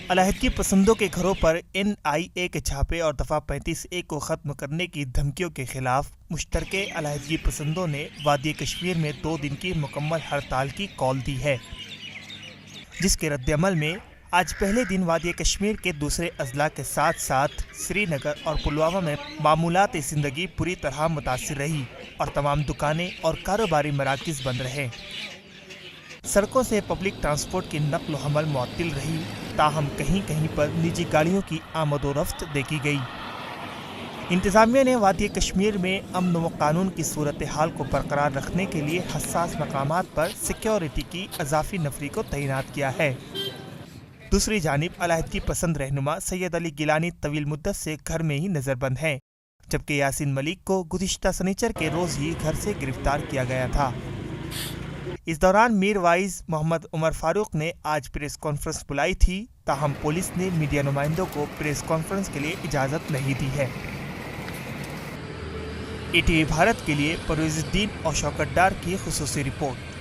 علیحدگی پسندوں کے گھروں پر NIA کے چھاپے اور دفعہ 35A کو ختم کرنے کی دھمکیوں کے خلاف مشترکہ علیحدگی پسندوں نے وادی کشمیر میں 2 دن کی مکمل ہڑتال کی کال دی ہے، جس کے رد عمل میں آج پہلے دن وادی کشمیر کے دوسرے اضلاع کے ساتھ ساتھ سری نگر اور پلوامہ میں معمولات زندگی پوری طرح متاثر رہی اور تمام دکانیں اور کاروباری مراکز بند رہے۔ سڑکوں سے پبلک ٹرانسپورٹ کی نقل و حمل معطل رہی، تاہم کہیں کہیں پر نجی گاڑیوں کی آمد و رفت دیکھی گئی۔ انتظامیہ نے وادی کشمیر میں امن و قانون کی صورتحال کو برقرار رکھنے کے لیے حساس مقامات پر سیکیورٹی کی اضافی نفری کو تعینات کیا ہے۔ دوسری جانب علیحدگی پسند رہنما سید علی گیلانی طویل مدت سے گھر میں ہی نظر بند ہیں، جبکہ یاسین ملک کو گزشتہ سنیچر کے روز ہی گھر سے گرفتار کیا گیا تھا۔ اس دوران میر وائز محمد عمر فاروق نے آج پریس کانفرنس بلائی تھی، تاہم پولیس نے میڈیا نمائندوں کو پریس کانفرنس کے لیے اجازت نہیں دی ہے۔ ETV بھارت کے لیے پرویز الدین اور شوکت ڈار کی خصوصی رپورٹ۔